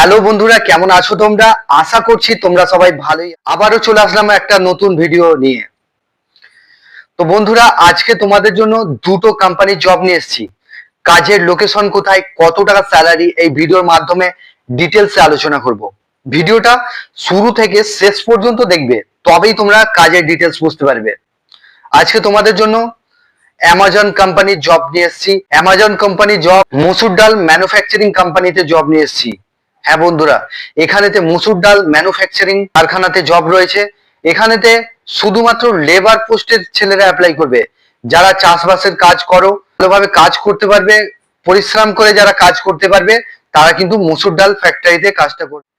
Hello বন্ধুরা, কেমন আছো তোমরা? আশা করছি তোমরা সবাই ভালোই। আবারও চলে আসলাম একটা নতুন ভিডিও নিয়ে। তো বন্ধুরা, আজকে তোমাদের জন্য দুটো কোম্পানির জব নিয়ে এসেছি। কাজের লোকেশন কোথায়, কত টাকা স্যালারি, এই ভিডিওর মাধ্যমে ডিটেলসে আলোচনা করব। ভিডিওটা শুরু থেকে শেষ পর্যন্ত দেখবে, তবেই তোমরা কাজের ডিটেলস বুঝতে পারবে। আজকে তোমাদের জন্য অ্যামাজন কোম্পানির জব নিয়ে এসেছি। অ্যামাজন কোম্পানির জব মসুর ডাল ম্যানুফ্যাকচারিং কোম্পানিতে জব নিয়ে এসেছি। হ্যাঁ বন্ধুরা, এখানেতে মসুর ডাল ম্যানুফ্যাকচারিং কারখানাতে জব রয়েছে। এখানেতে শুধুমাত্র লেবার পোস্টের ছেলেরা অ্যাপ্লাই করবে। যারা চাষবাসের কাজ করো, ভালোভাবে কাজ করতে পারবে, পরিশ্রম করে যারা কাজ করতে পারবে, তারা কিন্তু মসুর ডাল ফ্যাক্টরিতে কাজটা করবে।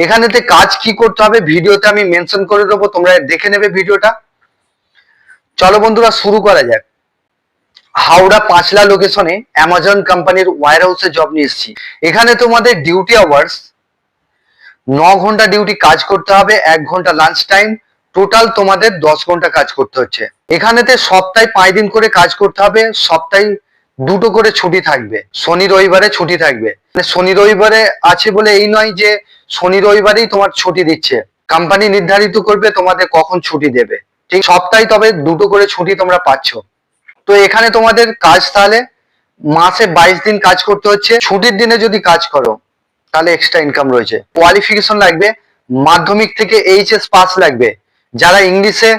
এখানেতে কাজ কি করতে হবে ভিডিওতে আমি মেনশন করে দেবো, তোমরা দেখে নেবে ভিডিওটা। চলো বন্ধুরা, শুরু করা যাক। হাওড়া পাঁচলা লোকেশনে অ্যামাজন কোম্পানির ওয়্যার হাউসে জব নিয়ে এসেছি। এখানে তোমাদের ডিউটি আওয়ার্স 9 ঘন্টা ডিউটি কাজ করতে হবে, 1 ঘন্টা লাঞ্চ টাইম, টোটাল তোমাদের 10 ঘন্টা কাজ করতে হচ্ছে। এখানেতে সপ্তাহে 5 দিন করে কাজ করতে হবে, সপ্তাহে 2টো করে ছুটি থাকবে, শনি রবিবারে ছুটি থাকবে। মানে শনি রবিবারে আছে বলে এই নয় যে শনি রবিবারেই তোমার ছুটি দিচ্ছে। কোম্পানি নির্ধারিত করবে তোমাদের কখন ছুটি দেবে, ঠিক সপ্তাহে তবে 2টো করে ছুটি তোমরা পাচ্ছ। তো এখানে তোমাদের কাজ তাহলে মাসে 22 দিন কাজ করতে হচ্ছে। ছুটির দিনে যদি কাজ করো তাহলে এক্সট্রা ইনকাম রয়েছে। কোয়ালিফিকেশন লাগবে মাধ্যমিক থেকে এইচএস পাস লাগবে। যারা ইংলিশে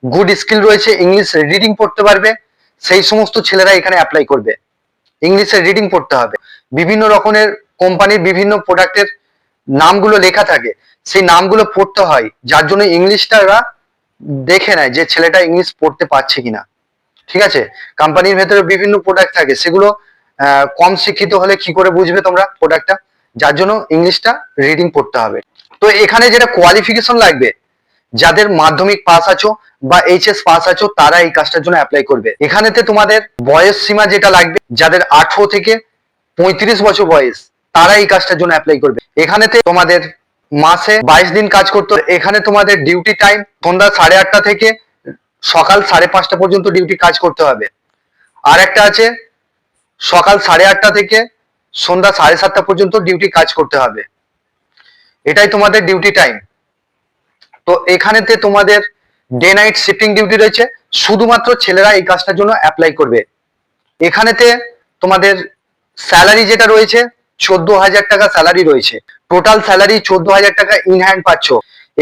গুড স্কিল রয়েছে, ইংলিশ রিডিং পড়তে পারবে, সেই সমস্ত ছেলেরা এখানে অ্যাপ্লাই করবে। ইংলিশে রিডিং পড়তে হবে। বিভিন্ন রকমের কোম্পানির বিভিন্ন প্রোডাক্টের নামগুলো লেখা থাকে, সেই নামগুলো পড়তে হয়, যার জন্য ইংলিশটা দেখে নেয় যে ছেলেটা ইংলিশ পড়তে পারছে কিনা। ঠিক আছে, কোম্পানির ভেতরে বিভিন্ন প্রোডাক্ট থাকে, সেগুলো কম শিক্ষিত হলে কি করে বুঝবে তোমরা প্রোডাক্টটা, যার জন্য ইংলিশটা রিডিং পড়তে হবে। তো এখানে যেটা কোয়ালিফিকেশন লাগবে, যাদের মাধ্যমিক পাস আছো বা এইচএস পাস আছো তারা এই কাজটার জন্য অ্যাপ্লাই করবে। এখানেতে তোমাদের বয়স সীমা যেটা লাগবে, যাদের 18 থেকে 35 বছর বয়স, তারা এই কাজটার জন্য অ্যাপ্লাই করবে। এখানেতে তোমাদের মাসে 22 দিন কাজ করতে। এখানে তোমাদের ডিউটি টাইম সন্ধ্যা 8:30 থেকে সকাল 5:30 পর্যন্ত ডিউটি কাজ করতে হবে। আর একটা আছে সকাল 8:30 থেকে সন্ধ্যা 7:30 পর্যন্ত ডিউটি কাজ করতে হবে। এটাই তোমাদের ডিউটি টাইম। তো এখানেতে তোমাদের ডে নাইট শিফটিং ডিউটি রয়েছে। শুধুমাত্র ছেলেরা এই কাজটার জন্য অ্যাপ্লাই করবে। এখানেতে তোমাদের স্যালারি যেটা রয়েছে 14,000 টাকা স্যালারি রয়েছে। টোটাল স্যালারি 14,000 টাকা ইন হ্যান্ড পাচ্ছ।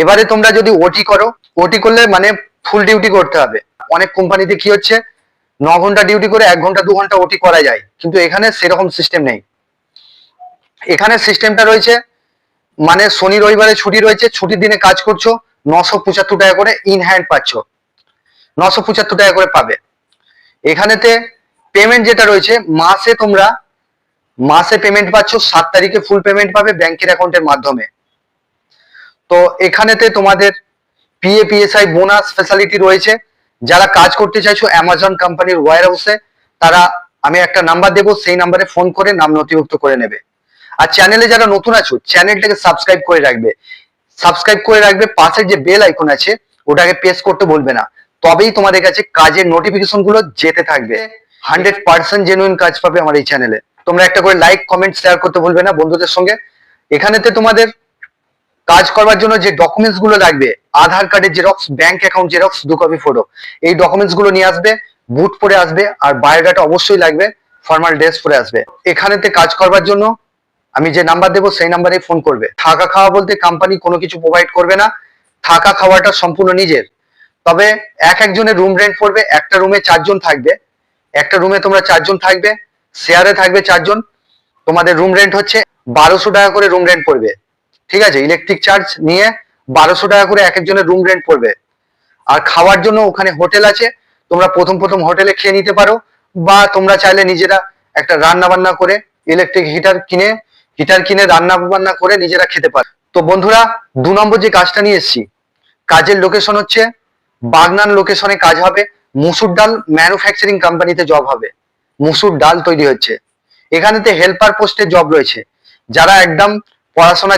এবারে তোমরা যদি ওটি করো, ওটি করলে মানে ফুল ডিউটি করতে হবে। অনেক কোম্পানিতে কি হচ্ছে 9 ঘন্টা ডিউটি করে 1 ঘন্টা 2 ঘন্টা ওটি করা যায়, কিন্তু এখানে সেরকম সিস্টেম নেই। এখানে সিস্টেমটা রয়েছে মানে শনি রবিবারে ছুটি রয়েছে, ছুটির দিনে কাজ করছো, 975 টাকা করে ইন হ্যান্ড পাচ্ছ, 975 টাকা করে পাবে। এখানেতে পেমেন্ট যেটা রয়েছে মাসে তোমরা মাসে পেমেন্ট পাচ্ছ, 7 তারিখে ফুল পেমেন্ট পাবে ব্যাংকের অ্যাকাউন্টের মাধ্যমে। তো এখানেতে তোমাদের পিএপিএসআই বোনাস ফ্যাসিলিটি রয়েছে। যারা কাজ করতে চাইছো অ্যামাজন কোম্পানির ওয়্যার হাউসে, তারা আমি একটা নাম্বার দেবো, সেই নাম্বারে ফোন করে নাম নথিভুক্ত করে নেবে। আর চ্যানেলে যারা নতুন আছো চ্যানেলটাকে সাবস্ক্রাইব করে রাখবে। সাবস্ক্রাইব করে রাখবে, পাশের যে বেল আইকন আছে ওটাকে প্রেস করতে বলবে না, তবেই তোমাদের কাছে কাজের নোটিফিকেশন গুলো যেতে থাকবে। 100% জেনুইন কাজ পাবে আমার এই চ্যানেলে। তোমরা একটা করে লাইক কমেন্ট শেয়ার করতে ভুলবে না বন্ধুদের সঙ্গে। এখানেতে তোমাদের কাজ করবার জন্য যে ডকুমেন্টস গুলো লাগবে, আধার কার্ডের xerox, bank account xerox, 2 copy photo, এই ডকুমেন্টস গুলো নিয়ে আসবে। বুট পরে আসবে, আর বায়োডাটা অবশ্যই লাগবে, ফর্মাল ড্রেস পরে আসবে। এখানেতে কাজ করবার জন্য আমি যে নাম্বার দেবো সেই নাম্বারে ফোন করবে। থাকা খাওয়া বলতে কোম্পানি কোনো কিছু প্রোভাইড করবে না, থাকা খাওয়াটা সম্পূর্ণ নিজের। তবে একজনের রুম রেন্ট পড়বে, একটা রুমে 4 জন থাকবে, একটা রুমে তোমরা 4 জন থাকবে, শেয়ারে থাকবে 4 জন। তোমাদের রুম রেন্ট হচ্ছে 1200 টাকা করে রুম রেন্ট পড়বে। ঠিক আছে, ইলেকট্রিক চার্জ নিয়ে 1200 টাকা করে একজনের রুম রেন্ট পড়বে। আর খাওয়ার জন্য ওখানে হোটেল আছে, তোমরা প্রথম হোটেলে খেয়ে নিতে পারো, বা তোমরা চাইলে নিজেরা একটা রান্না বান্না করে ইলেকট্রিক হিটার কিনে রান্না বান্না করে নিজেরা খেতে পারো। তো বন্ধুরা, 2 নম্বর যে কাজটা নিয়ে এসেছি, কাজের লোকেশন হচ্ছে বাগনান লোকেশনে কাজ হবে। মুসুর ডাল ম্যানুফ্যাকচারিং কোম্পানিতে জব হবে, মুসুর ডাল তৈরি হচ্ছে। এখানেতে হেল্পার পোস্টে জব রয়েছে। যারা একদম পড়াশোনা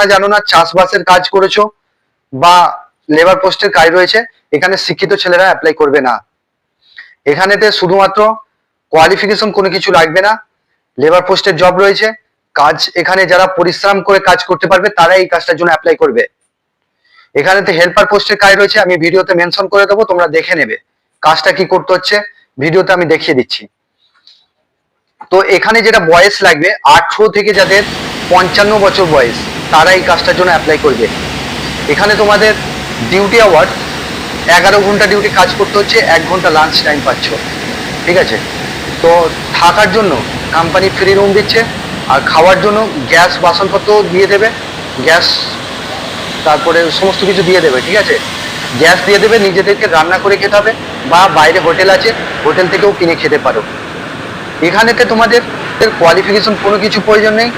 জানো না, চাষবাসের কাজ করেছো বা লেবার পোস্টের কাজ রয়েছে, এখানে শিক্ষিত ছেলেরা অ্যাপ্লাই করবে না। এখানেতে শুধুমাত্র কোয়ালিফিকেশন কোনো কিছু লাগবে না, লেবার পোস্টের জব রয়েছে, কাজ এখানে যারা পরিশ্রম করে কাজ করতে পারবে তারা এই কাজটার জন্য অ্যাপ্লাই করবে। এখানেতে হেল্পার পোস্টের কাজ রয়েছে, আমি ভিডিওতে মেনশন করে দেবো, তোমরা দেখে নেবে কাজটা কি করতে হচ্ছে, ভিডিওতে আমি দেখিয়ে দিচ্ছি। তো এখানে যেটা বয়স লাগবে 18 থেকে যাদের 55 বছর বয়স তারা এই কাজটার জন্য অ্যাপ্লাই করবে। এখানে তোমাদের ডিউটি আওয়ার 11 ঘন্টা ডিউটি কাজ করতে হচ্ছে, 1 ঘন্টা লাঞ্চ টাইম পাচ্ছ, ঠিক আছে। তো থাকার জন্য কোম্পানি ফ্রি রুম দিচ্ছে, আর খাওয়ার জন্য গ্যাস বাসনপত্র দিয়ে দেবে, গ্যাস তারপরে সমস্ত কিছু দিয়ে দেবে, ঠিক আছে। গ্যাস দিয়ে দেবে, নিজেদেরকে রান্না করে খেতে হবে, বা বাইরে হোটেল আছে, হোটেল থেকেও কিনে খেতে পারো। এখানেতে তোমাদের কোয়ালিফিকেশন কোনো কিছু প্রয়োজন নেই,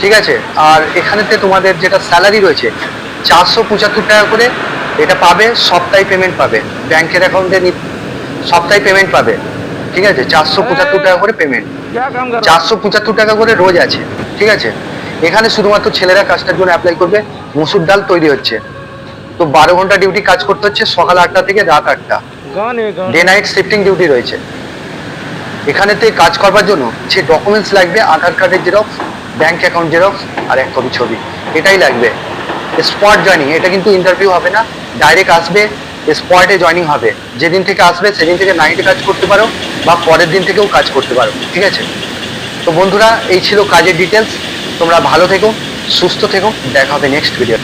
ঠিক আছে। আর এখানেতে তোমাদের যেটা স্যালারি রয়েছে 475 টাকা করে এটা পাবে, সপ্তাহে পেমেন্ট পাবে, ব্যাংকের অ্যাকাউন্টে সপ্তাহে পেমেন্ট পাবে, ঠিক আছে। 475 টাকা করে পেমেন্ট, 475 টাকা করে রোজ আছে, ঠিক আছে। এখানে শুধুমাত্র ছেলেরা কাজটার জন্য অ্যাপ্লাই করবে। মুসুর ডাল তৈরি হচ্ছে, তো 12 ঘন্টা ডিউটি কাজ করতে হচ্ছে, সকাল 8টা থেকে রাত 8টা, ডে নাইট শিফটিং ডিউটি রয়েছে। এখানেতে কাজ করবার জন্য যে ডকুমেন্টস লাগবে, আধার কার্ডের জেরক্স, ব্যাংক অ্যাকাউন্ট জেরক্স, আর 1 কপি ছবি, এটাই লাগবে। স্পট জয়নিং, এটা কিন্তু ইন্টারভিউ হবে না, ডাইরেক্ট আসবে, স্পটে জয়নিং হবে। যেদিন থেকে আসবে সেদিন থেকে নাইটে কাজ করতে পারো, বা পরের দিন থেকেও কাজ করতে পারো, ঠিক আছে। তো বন্ধুরা, এই ছিল কাজের ডিটেলস। তোমরা ভালো থেকো, সুস্থ থেকো, দেখা হবে নেক্সট ভিডিও।